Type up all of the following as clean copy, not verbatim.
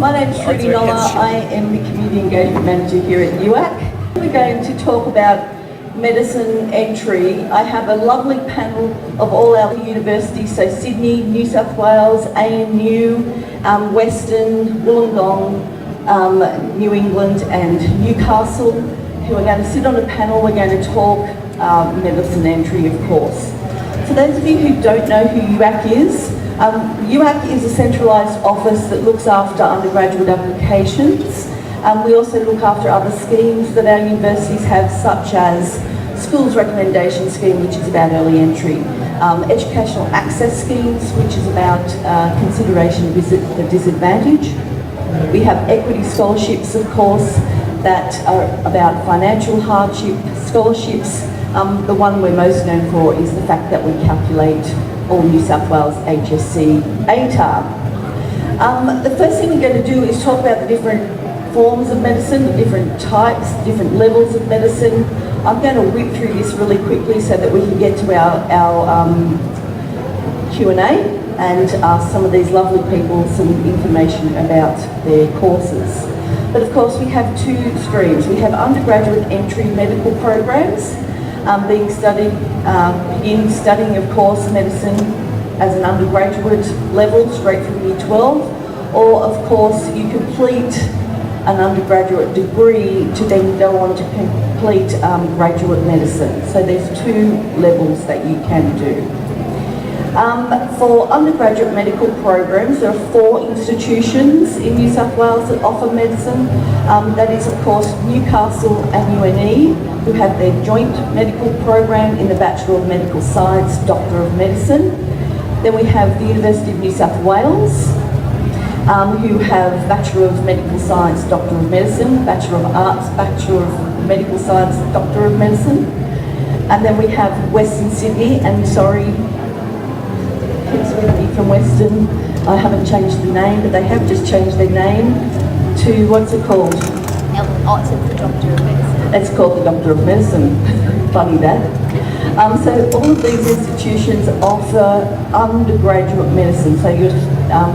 My name is Trudy Noller. I am the Community Engagement Manager here at UAC. We're going to talk about medicine entry. I have a lovely panel of all our universities, so Sydney, New South Wales, ANU, Western, Wollongong, New England and Newcastle, who are going to sit on a panel. We're going to talk medicine entry, of course. For those of you who don't know who UAC is, UAC is a centralised office that looks after undergraduate applications. We also look after other schemes that our universities have, such as Schools Recommendation Scheme, which is about early entry, Educational Access Schemes, which is about consideration of the disadvantage. We have equity scholarships, of course, that are about financial hardship scholarships. The one we're most known for is the fact that we calculate all New South Wales HSC ATAR. The first thing we're going to do is talk about the different forms of medicine, the different types, different levels of medicine. I'm going to whip through this really quickly so that we can get to our Q&A and ask some of these lovely people some information about their courses. But of course we have two streams. We have undergraduate entry medical programs being studied, begin studying of course medicine as an undergraduate level straight from year 12, or of course you complete an undergraduate degree to then go on to complete graduate medicine. So there's two levels that you can do. For undergraduate medical programs, there are 4 institutions in New South Wales that offer medicine. That is, of course, Newcastle and UNE, who have their joint medical program in the Bachelor of Medical Science, Doctor of Medicine. Then we have the University of New South Wales, who have Bachelor of Medical Science, Doctor of Medicine, Bachelor of Arts, Bachelor of Medical Science, Doctor of Medicine. And then we have Western Sydney, and sorry, kids with me from Western, I haven't changed the name, but they have just changed their name to, what's it called? It's the Doctor of Medicine. It's called the Doctor of Medicine. Funny that. So all of these institutions offer undergraduate medicine. So your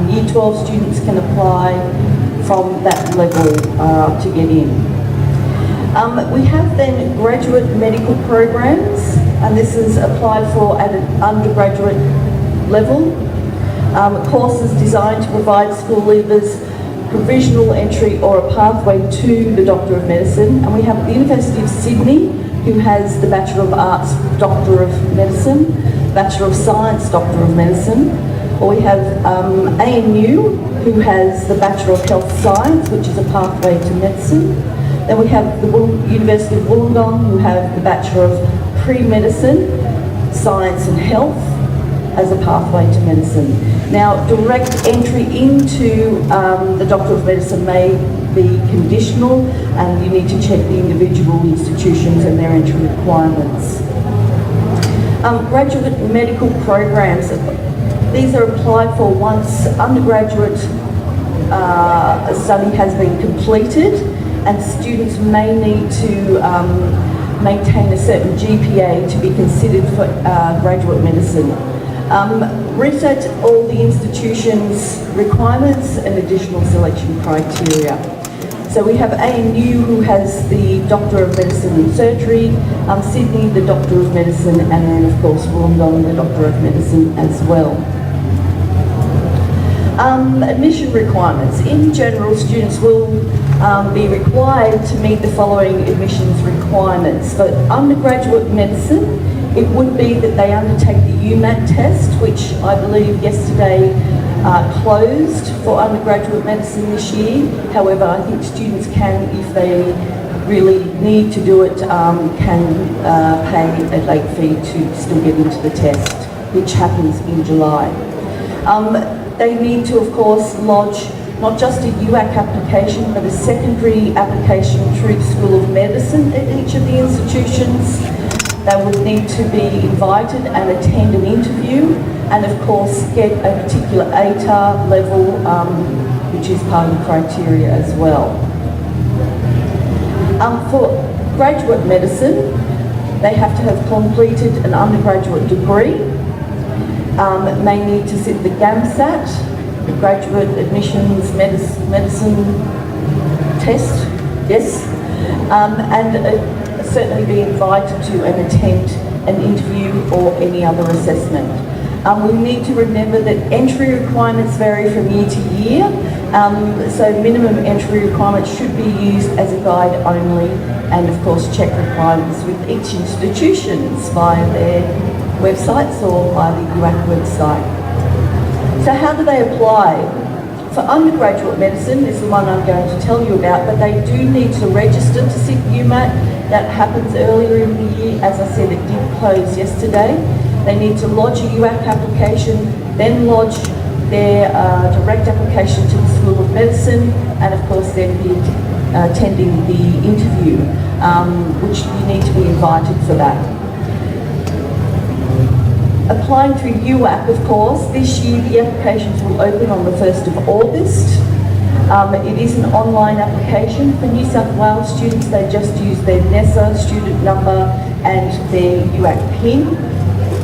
Year 12 students can apply from that level to get in. We have then graduate medical programs, and this is applied for at an undergraduate level. Courses designed to provide school leavers provisional entry or a pathway to the Doctor of Medicine. And we have the University of Sydney, who has the Bachelor of Arts, Doctor of Medicine, Bachelor of Science, Doctor of Medicine. Or we have ANU, who has the Bachelor of Health Science, which is a pathway to medicine. Then we have the University of Wollongong, who have the Bachelor of Pre-Medicine, Science and Health as a pathway to medicine. Now, direct entry into the Doctor of Medicine may be conditional, and you need to check the individual institutions and their entry requirements. Graduate medical programs, these are applied for once undergraduate study has been completed, and students may need to maintain a certain GPA to be considered for graduate medicine. Research all the institutions' requirements and additional selection criteria. So we have ANU, who has the Doctor of Medicine and Surgery, Sydney the Doctor of Medicine, and then of course Wollongong the Doctor of Medicine as well. Admission requirements. In general, students will be required to meet the following admissions requirements. For undergraduate medicine, it would be that they undertake the UMAT test, which I believe yesterday closed for undergraduate medicine this year. However, I think students can, if they really need to do it, can pay a late fee to still get into the test, which happens in July. They need to, of course, lodge not just a UAC application, but a secondary application through the School of Medicine at each of the institutions. They would need to be invited and attend an interview, and of course get a particular ATAR level, which is part of the criteria as well. For graduate medicine, they have to have completed an undergraduate degree, may need to sit the GAMSAT, graduate admissions medicine test, yes, and certainly be invited to and attend an interview or any other assessment. We need to remember that entry requirements vary from year to year, so minimum entry requirements should be used as a guide only, and of course check requirements with each institution via their websites or via the UAC website. So how do they apply? For undergraduate medicine is the one I'm going to tell you about, but they do need to register to sit UMAT. That happens earlier in the year. As I said, it did close yesterday. They need to lodge a UAC application, then lodge their direct application to the School of Medicine, and of course then be attending the interview, which you need to be invited for that. Applying through UAC, of course, this year the applications will open on the 1st of August. It is an online application. For New South Wales students, they just use their NESA student number and their UAC PIN.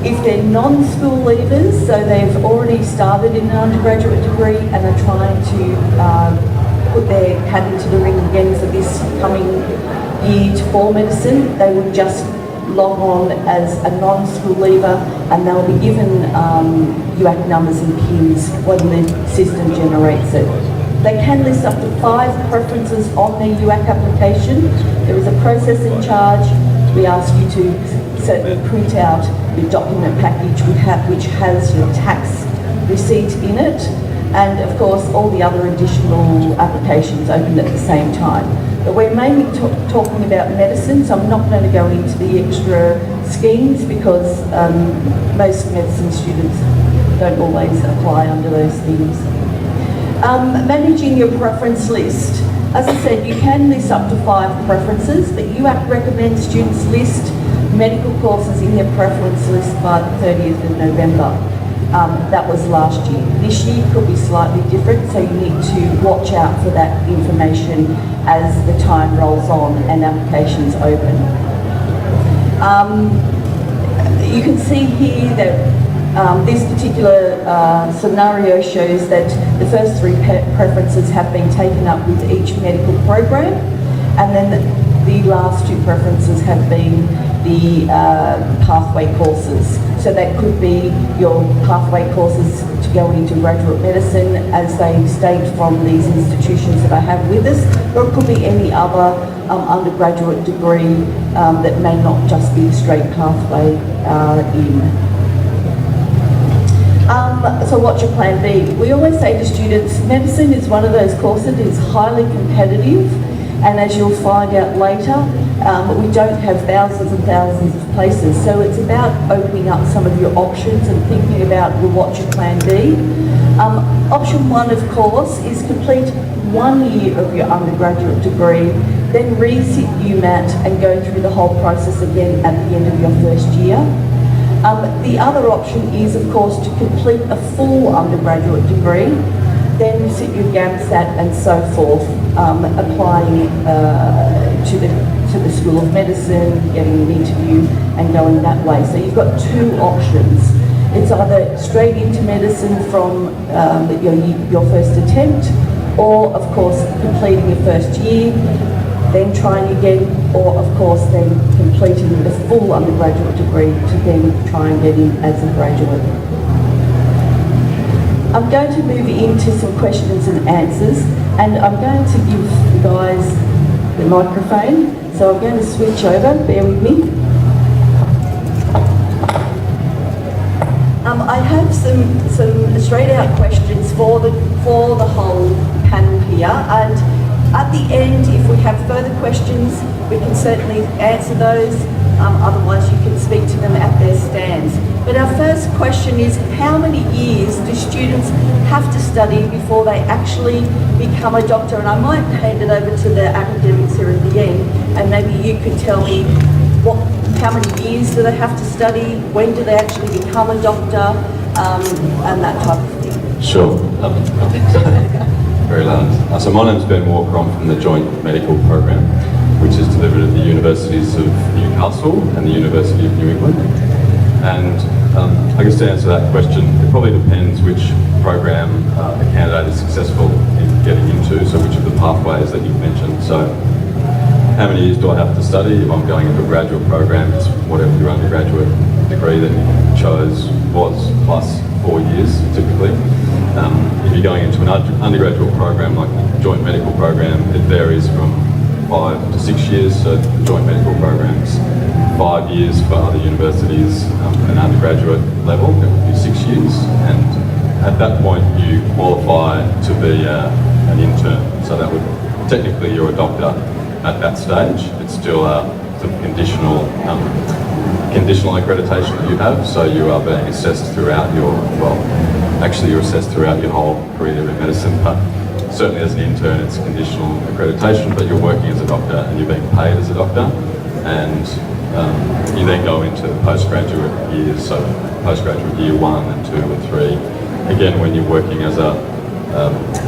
If they're non-school leavers, so they've already started in an undergraduate degree and are trying to put their hat into the ring again for this coming year for medicine, they will just log on as a non-school leaver and they'll be given UAC numbers and PINs when the system generates it. They can list up to 5 preferences on their UAC application. There is a process in charge. We ask you to certainly print out your document package which has your tax receipt in it, and of course all the other additional applications open at the same time. But we're mainly talking about medicine, so I'm not going to go into the extra schemes because most medicine students don't always apply under those schemes. Managing your preference list. As I said, you can list up to 5 preferences, but UAC recommends students list medical courses in their preference list by the 30th of November. That was last year. This year could be slightly different, so you need to watch out for that information as the time rolls on and applications open. You can see here that this particular scenario shows that the first 3 preferences have been taken up with each medical program, and then the last 2 preferences have been the pathway courses. So that could be your pathway courses to go into graduate medicine as they state from these institutions that I have with us, or it could be any other undergraduate degree that may not just be a straight pathway in. So what's your plan B? We always say to students, medicine is one of those courses that is highly competitive, and as you'll find out later, we don't have thousands and thousands of places, so it's about opening up some of your options and thinking about what's your plan B. Option 1, of course, is complete 1 year of your undergraduate degree, then resit UMAT and go through the whole process again at the end of your first year. The other option is, of course, to complete a full undergraduate degree, then sit your GAMSAT and so forth, applying to the School of Medicine, getting an interview and going that way. So you've got 2 options. It's either straight into medicine from your first attempt, or of course completing your first year, then trying again, or of course then completing the full undergraduate degree to then try and get in as a graduate. I'm going to move into some questions and answers, and I'm going to give the guys the microphone. So I'm going to switch over, bear with me. I have some straight out questions for the whole panel here, and at the end, if we have further questions, we can certainly answer those. Otherwise, you can speak to them at their stands. But our first question is, how many years do students have to study before they actually become a doctor? And I might hand it over to the academics here at the end, and maybe you could tell me how many years do they have to study, when do they actually become a doctor, and that type of thing. Sure. Very loud. So my name's Ben Walker. I'm from the Joint Medical Program, which is delivered at the Universities of Newcastle and the University of New England. And I guess to answer that question, it probably depends which program a candidate is successful in getting into, so which of the pathways that you've mentioned. So how many years do I have to study? If I'm going into a graduate program, it's whatever your undergraduate degree that you chose was, plus 4 years typically. If you're going into an undergraduate program like the joint medical program, it varies from 5 to 6 years, so the joint medical programs 5 years. For other universities, an undergraduate level, it would be 6 years, and at that point you qualify to be an intern, so that would, technically you're a doctor at that stage. It's still a sort of conditional accreditation that you have, so you are being assessed throughout your, well, actually you're assessed throughout your whole career in medicine, but certainly as an intern it's conditional accreditation, but you're working as a doctor and you're being paid as a doctor, and you then go into the postgraduate years, so postgraduate year 1 and 2 and 3, again when you're working as a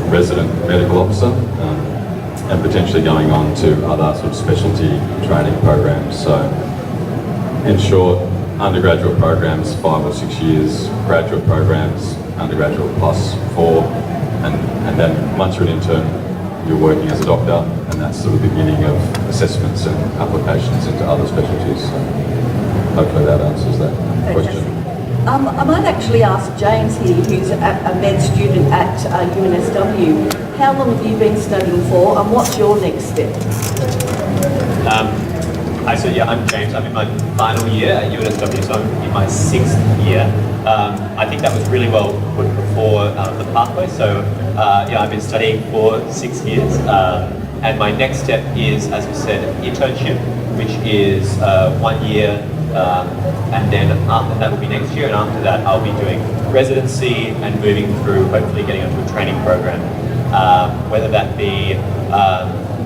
resident medical officer, and potentially going on to other sort of specialty training programs. So in short, undergraduate programs 5 or 6 years, graduate programs undergraduate plus 4, and then once you're an intern you're working as a doctor, and that's the beginning of assessments and applications into other specialties. So hopefully that answers that question. I might actually ask James here, who's a med student at UNSW. How long have you been studying for, and what's your next step? Hi, so yeah, I'm James. I'm in my final year at UNSW, so I'm in my 6th year. I think that was really well put before the pathway. So yeah, I've been studying for 6 years, and my next step is, as you said, internship, which is 1 year, and then after that will be next year, and after that I'll be doing residency and moving through, hopefully getting onto a training program, whether that be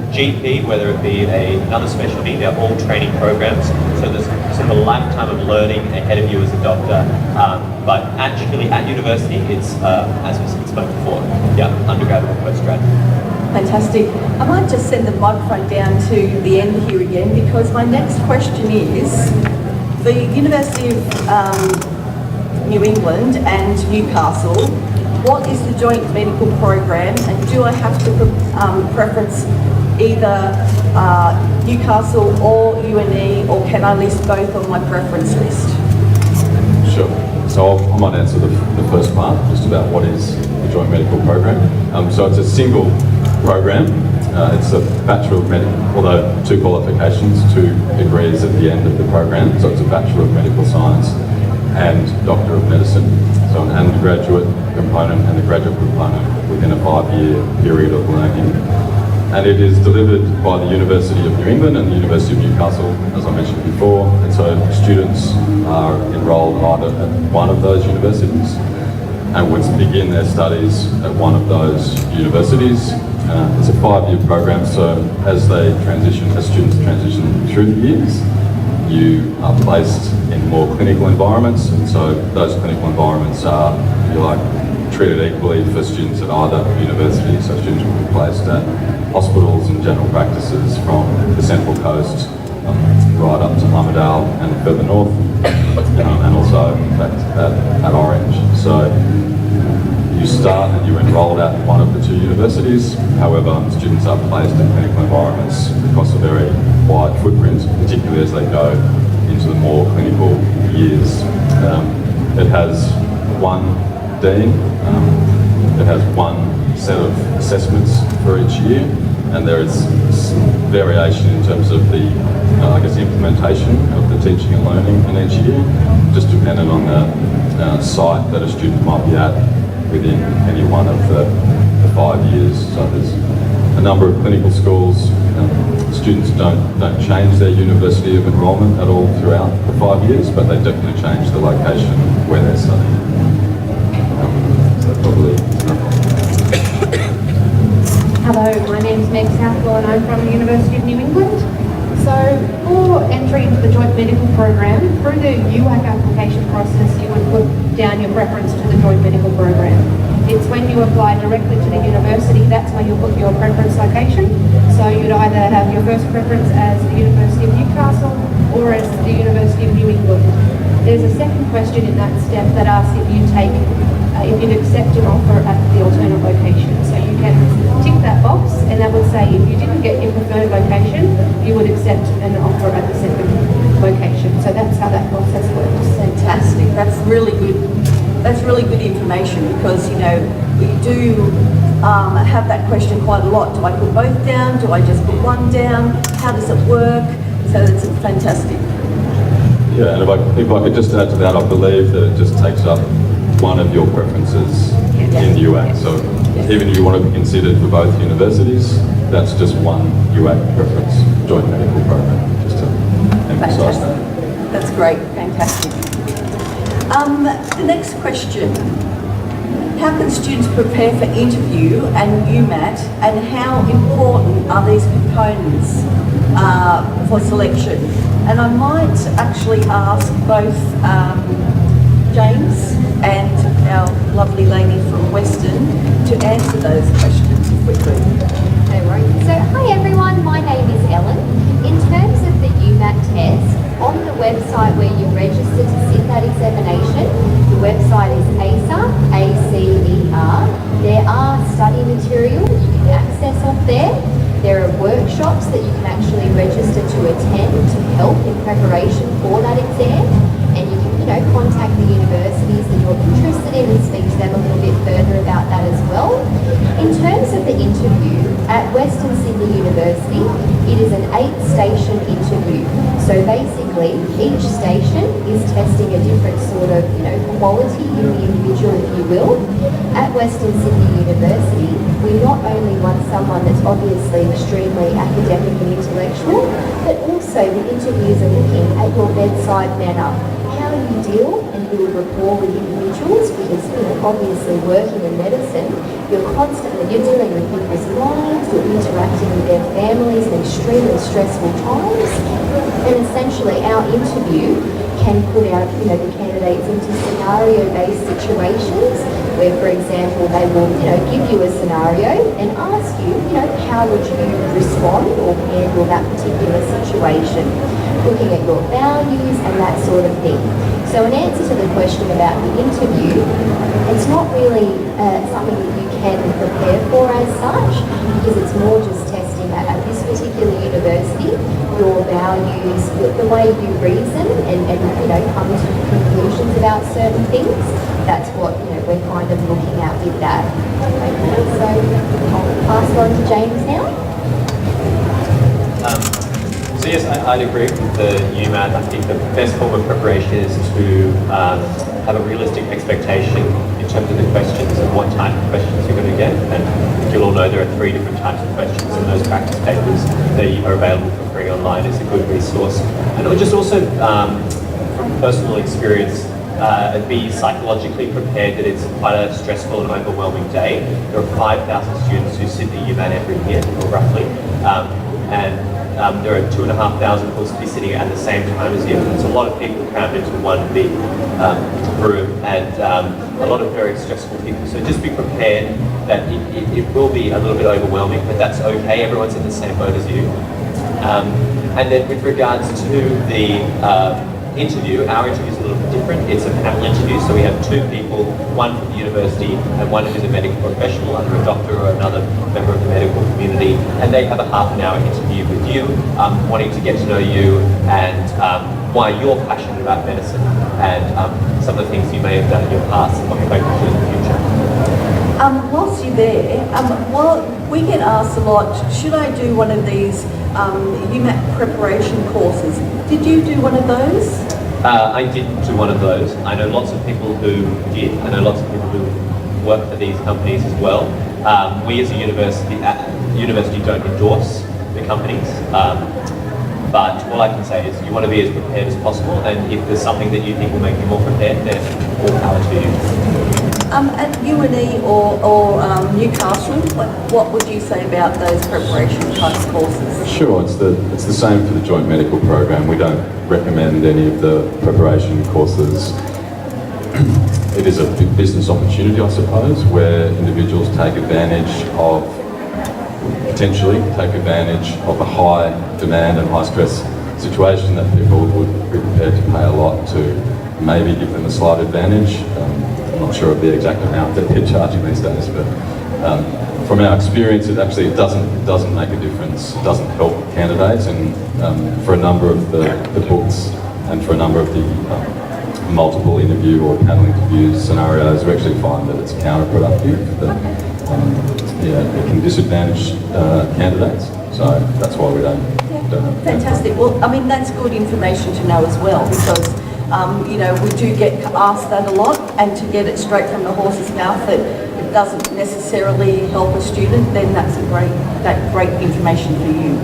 GP, whether it be another specialty. They're all training programs, so there's sort of a lifetime of learning ahead of you as a doctor, but actually at university it's, as we spoke before, yeah, undergraduate or postgraduate. Fantastic. I might just send the microphone down to the end here again, because my next question is, the University of New England and Newcastle, what is the joint medical program, and do I have to preference either Newcastle or UNE, or can I list both on my preference list? Sure. So I might answer the first part, just about what is the joint medical program. So it's a single program. It's a Bachelor of Medical, although 2 qualifications, 2 degrees at the end of the program. So it's a Bachelor of Medical Science and Doctor of Medicine. So an undergraduate component and a graduate component within a 5-year period of learning. And it is delivered by the University of New England and the University of Newcastle, as I mentioned before. And so students are enrolled either at one of those universities and would begin their studies at one of those universities. It's a 5-year program, so as students transition through the years, you are placed in more clinical environments, and so those clinical environments are, if you like, treated equally for students at either university. So students will be placed at hospitals and general practices from the Central Coast right up to Armidale and further north, and also in fact at Orange. So you start and you're enrolled at one of the 2 universities. However, students are placed in clinical environments across a very wide footprint, particularly as they go into the more clinical years. It has 1 dean, it has 1 set of assessments for each year, and there is variation in terms of the, I guess, implementation of the teaching and learning in each year, just dependent on the site that a student might be at within any one of the 5 years. So there's a number of clinical schools. Students don't change their university of enrolment at all throughout the 5 years, but they definitely change the location where they're studying. So probably. Hello, my name is Meg Southwell and I'm from the University of New England. So for entry into the joint medical program, through the UAC application process, you would put down your preference to the joint medical program. It's when you apply directly to the university, that's where you'll put your preference location. So you'd either have your first preference as the University of Newcastle or as the University of New England. There's a second question in that step that asks if you'd accept an offer at the alternate location. So you can tick that box, and that would say if you didn't get your preferred location, you would accept an offer at the second location. So that's how that process works. Fantastic. That's really good. That's really good information, because, you know, we do have that question quite a lot. Do I put both down? Do I just put one down? How does it work? So it's fantastic. Yeah, and if I could just add to that, I believe that it just takes up one of your preferences in UAC. So even if you want to be considered for both universities, that's just one UAC preference, joint medical program, just to emphasise that. That's great, fantastic. The next question. How can students prepare for interview and UMAT, and how important are these components for selection? And I might actually ask both James and our lovely lady from Western to answer those questions quickly. No worries. So, hi everyone, my name is Ellen. In terms of the UMAT test, on the website where you register to sit that examination, the website is ACER, A-C-E-R. There are study materials you can access off there. There are workshops that you can actually register to attend to help in preparation for that exam. And you can, contact the universities that you're interested in and speak to them a little bit further about that as well. In terms of the interview, at Western Sydney University, it is an 8-station interview. So basically, each station is testing a different sort of, quality in the individual, if you will. At Western Sydney University, we not only want someone that's obviously extremely academic and intellectual, but also the interviews are looking at your bedside manner, how you deal and build rapport with individuals, because obviously working in medicine, you're dealing with people's minds, you're interacting with their families in extremely stressful times, and essentially our interview can put out the candidates into scenario-based situations where, for example, they will give you a scenario and ask you how would you respond or handle that particular situation, looking at your values and that sort of thing. So in answer to the question about the interview, it's not really something that you can prepare for as such, because it's more just testing at this particular university your values, the way you reason and come to conclusions about certain things. That's what we're kind of looking at with that. Okay, so I'll pass on to James now. So yes, I'd agree with the UMAT. I think the best form of preparation is to have a realistic expectation in terms of the questions and what type of questions you're going to get. And you'll all know there are 3 different types of questions, and those practice papers that are available for free online is a good resource. And it would just also, from personal experience, be psychologically prepared that it's quite a stressful and overwhelming day. There are 5,000 students who sit the UMAT every year, or roughly, and there are 2,500 who will be sitting at the same time as you. It's a lot of people crammed into one big room, and a lot of very stressful people. So just be prepared that it will be a little bit overwhelming, but that's okay. Everyone's in the same boat as you. And then with regards to the interview, our interview is a little bit different. It's a panel interview, so we have 2 people, one from the university and one who's a medical professional, either a doctor or another member of the medical community, and they have a half-an-hour interview with you, wanting to get to know you and why you're passionate about medicine and some of the things you may have done in your past and what you're going to do in the future. Whilst you're there, we get asked a lot, should I do one of these UMAT preparation courses? Did you do one of those? I didn't do one of those. I know lots of people who did. I know lots of people who work for these companies as well. We as a university don't endorse the companies, but all I can say is you want to be as prepared as possible, and if there's something that you think will make you more prepared, then all power to you. At UNE or Newcastle, what would you say about those preparation type courses? Sure, it's the same for the joint medical program. We don't recommend any of the preparation courses. It is a big business opportunity, I suppose, where individuals potentially take advantage of a high demand and high stress situation that people would be prepared to pay a lot to maybe give them a slight advantage. I'm not sure of the exact amount that they're charging these days, but from our experience, it doesn't make a difference. It doesn't help candidates, and for a number of the books and for a number of the multiple interview or panel interview scenarios, we actually find that it's counterproductive. It can disadvantage candidates, so that's why we don't. Fantastic. Well, I mean, that's good information to know as well, because we do get asked that a lot, and to get it straight from the horse's mouth that it doesn't necessarily help a student, then that's great information for you.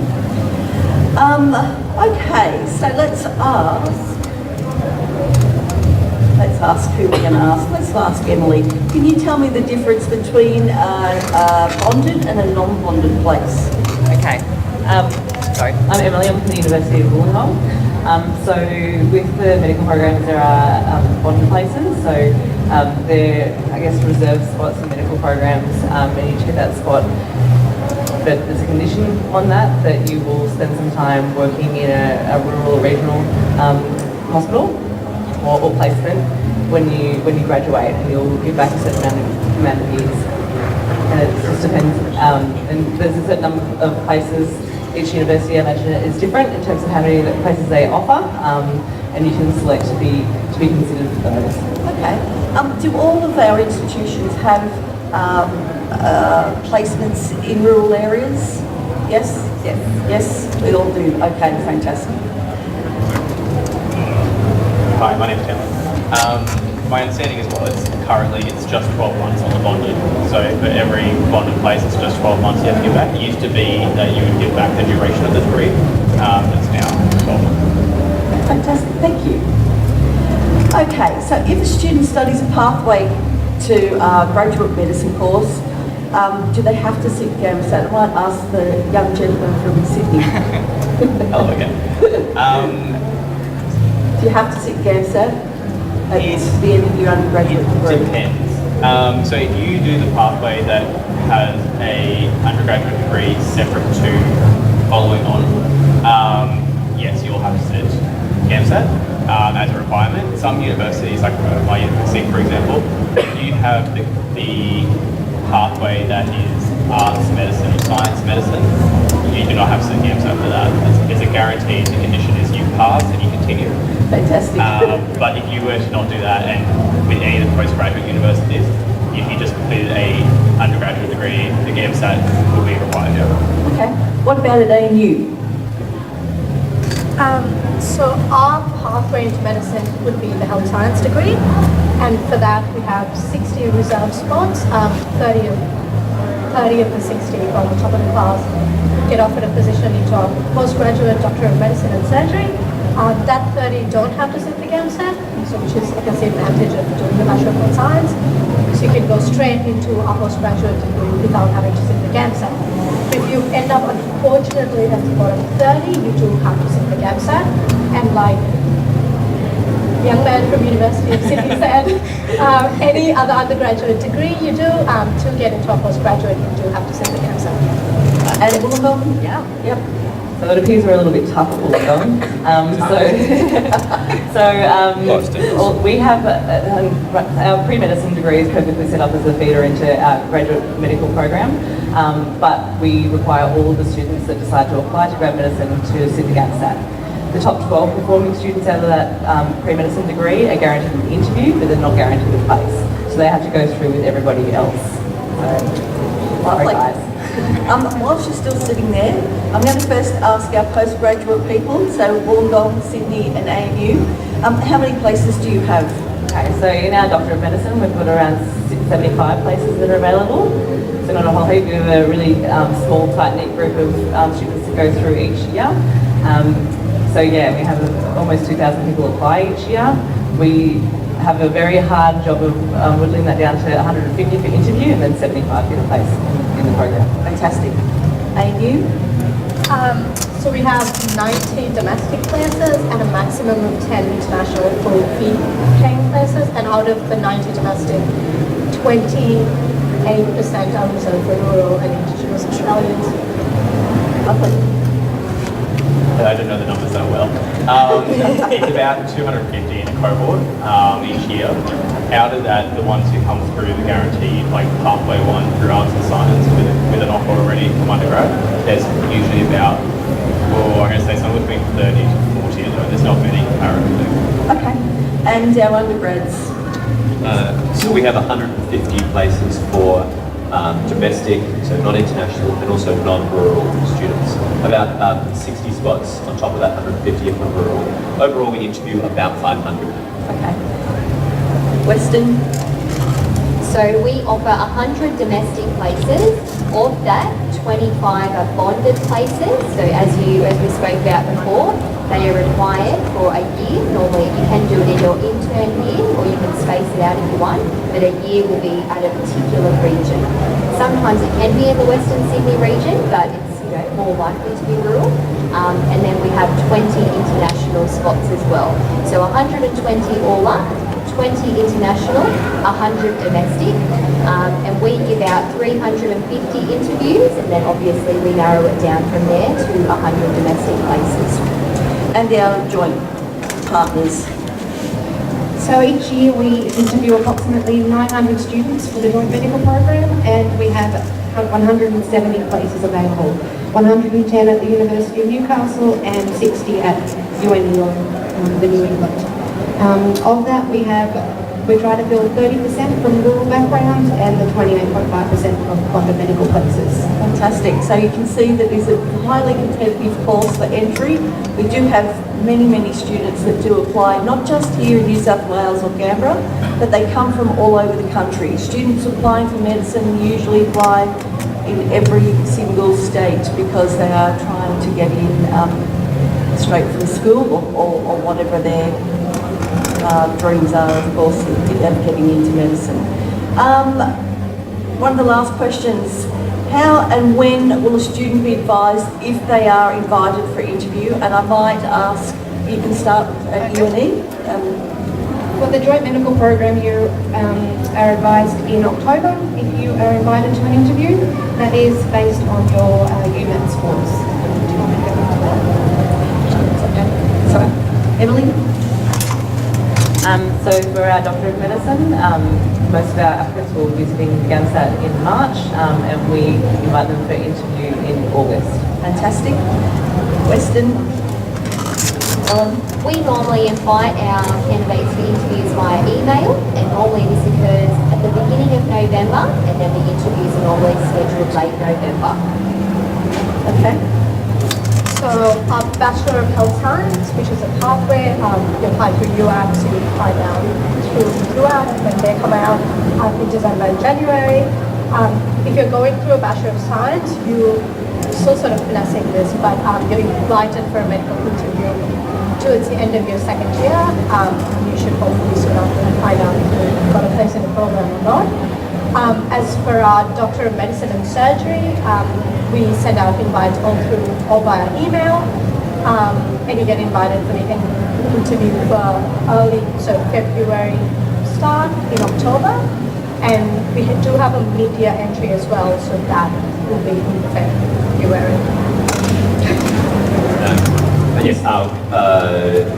Okay, so let's ask who we're going to ask. Let's ask Emily. Can you tell me the difference between a bonded and a non-bonded place? Okay. Sorry, I'm Emily. I'm from the University of Wollongong. So with the medical programs, there are bonded places. So they're, I guess, reserved spots in medical programs, and you check that spot. But there's a condition on that you will spend some time working in a rural or regional hospital or placement when you graduate, and you'll give back a certain amount of years. And it just depends. And there's a certain number of places. Each university, I imagine, is different in terms of how many places they offer, and you can select to be considered for those. Okay. Do all of our institutions have placements in rural areas? Yes? Yes, we all do. Okay, fantastic. Hi, my name's Campbell. My understanding as well is currently it's just 12 months on the bonded. So for every bonded place, it's just 12 months you have to give back. It used to be that you would give back the duration of the degree. It's now 12 months. Fantastic, thank you. Okay, so if a student studies a pathway to graduate medicine course, do they have to sit GAMSAT? I might ask the young gentleman from Sydney. Hello again. Do you have to sit GAMSAT at the end of your undergraduate degree? It depends. So if you do the pathway that has a undergraduate degree separate to following on, yes, you'll have to sit GAMSAT as a requirement. Some universities, like my university, for example, if you have the pathway that is arts medicine or science medicine, you do not have to sit GAMSAT for that. It's a guaranteed. The condition is you pass and you continue. Fantastic. But if you were to not do that, and with any of the postgraduate universities, if you just completed a undergraduate degree, the GAMSAT will be required. Okay. What about at ANU? So our pathway into medicine would be the health science degree, and for that we have 60 reserved spots. 30 of the 60 from the top of the class get offered a position into our postgraduate Doctor of Medicine and Surgery. That 30 don't have to sit the GAMSAT, so which is, I guess, the advantage of doing the Bachelor of Health Science. So you can go straight into our postgraduate degree without having to sit the GAMSAT. If you end up, unfortunately, at the bottom 30, you do have to sit the GAMSAT. And like the young man from University of Sydney said, any other undergraduate degree you do, to get into a postgraduate, you do have to sit the GAMSAT. And Wollongong? Yeah. Yep. So it appears we're a little bit tough at Wollongong. We have our pre-medicine degree is perfectly set up as a feeder into our graduate medical program, but we require all of the students that decide to apply to grad medicine to sit the GAMSAT. The top 12 performing students out of that pre-medicine degree are guaranteed an interview, but they're not guaranteed a place. So they have to go through with everybody else. So, sorry guys. Whilst you're still sitting there, I'm going to first ask our postgraduate people, so Wollongong, Sydney and ANU, how many places do you have? Okay, so in our Doctor of Medicine, we've got around 75 places that are available. So not a whole heap, we have a really small, tight-knit group of students that go through each year. So yeah, we have almost 2,000 people apply each year. We have a very hard job of whittling that down to 150 for interview and then 75 get a place in the program. Fantastic. ANU? So we have 90 domestic places and a maximum of 10 international full fee paying places, and out of the 90 domestic, 28% are reserved for rural and Indigenous Australians. Lovely. I don't know the numbers that well. It's about 250 in a cohort each year. Out of that, the ones who come through the guaranteed, like pathway one through arts and science with an offer already from undergrad, there's usually about, I'm going to say somewhere between 30 to 40 of them. There's not many comparatively. Okay. And our undergrads? So we have 150 places for domestic, so non-international, and also non-rural students. About 60 spots on top of that 150 for rural. Overall, we interview about 500. Okay. Western? So we offer 100 domestic places. Of that, 25 are bonded places. So as we spoke about before, they are required for a year. Normally you can do it in your intern year or you can space it out if you want, but a year will be at a particular region. Sometimes it can be in the Western Sydney region, but it's more likely to be rural. And then we have 20 international spots as well. So 120 all up, 20 international, 100 domestic, and we give out 350 interviews, and then obviously we narrow it down from there to 100 domestic places. And our joint partners? So each year we interview approximately 900 students for the joint medical program, and we have 170 places available. 110 at the University of Newcastle and 60 at UNSW, the New England. Of that, we try to fill 30% from rural backgrounds and the 28.5% of bonded medical places. Fantastic. So you can see that it's a highly competitive course for entry. We do have many students that do apply, not just here in New South Wales or Canberra, but they come from all over the country. Students applying for medicine usually apply in every single state because they are trying to get in straight from school or whatever their dreams are, of course, of getting into medicine. One of the last questions, how and when will a student be advised if they are invited for interview? And I might ask, you can start at UNE. For the joint medical program, you are advised in October if you are invited to an interview. That is based on your UMAT scores. Sorry, Emily? So for our Doctor of Medicine, most of our applicants will be visiting GAMSAT in March, and we invite them for interview in August. Fantastic. Western? We normally invite our candidates for interviews via email, and normally this occurs at the beginning of November, and then the interviews are normally scheduled late November. Okay. So Bachelor of Health Science, which is a pathway, you apply through UAC, so you apply down through UAC, and then they come out in December and January. If you're going through a Bachelor of Science, you still sort of finessing this, but you're invited for a medical interview towards the end of your second year. You should hopefully soon after find out if you've got a place in the program or not. As for our Doctor of Medicine and Surgery, we send out invites all via email, and you get invited for the interview for early, so February start in October, and we do have a media entry as well, so that will be in February. Yes, our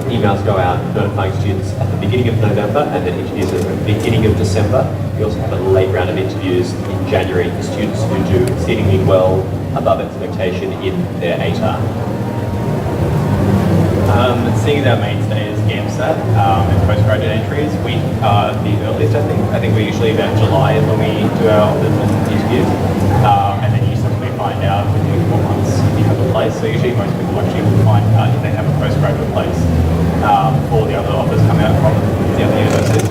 emails go out notifying students at the beginning of November and then interviews at the beginning of December. We also have a late round of interviews in January for students who do exceedingly well above expectation in their ATAR. Seeing as our mainstay is GAMSAT and postgraduate entries, we are the earliest, I think. I think we're usually about July is when we do our offers and interviews. And then you subsequently find out within 4 months if you have a place. So usually most people actually will find out if they have a postgraduate place before the other offers come out from the other universities.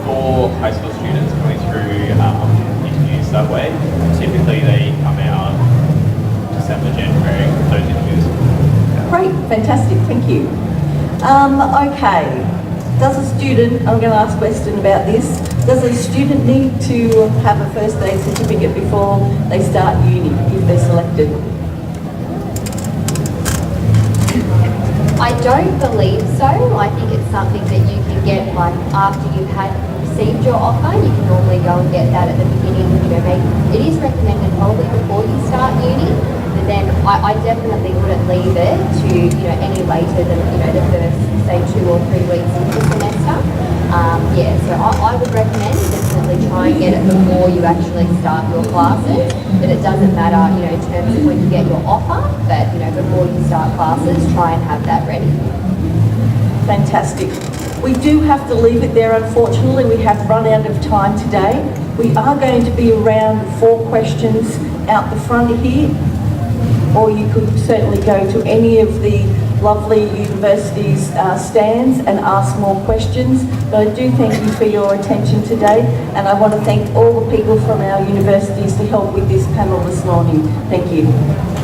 For high school students coming through interviews that way, typically they come out December, January, those interviews. Great, fantastic, thank you. Okay, does a student, I'm going to ask Weston about this, does a student need to have a first aid certificate before they start uni if they're selected? I don't believe so. I think it's something that you can get like after you've received your offer. You can normally go and get that at the beginning. Maybe it is recommended probably before you start uni, but then I definitely wouldn't leave it to, any later than, the first, say, 2 or 3 weeks into the semester. Yeah, so I would recommend definitely try and get it before you actually start your classes, but it doesn't matter, in terms of when you get your offer, but, before you start classes, try and have that ready. Fantastic. We do have to leave it there, unfortunately. We have run out of time today. We are going to be around for questions out the front here, or you could certainly go to any of the lovely universities' stands and ask more questions. But I do thank you for your attention today, and I want to thank all the people from our universities to help with this panel this morning. Thank you.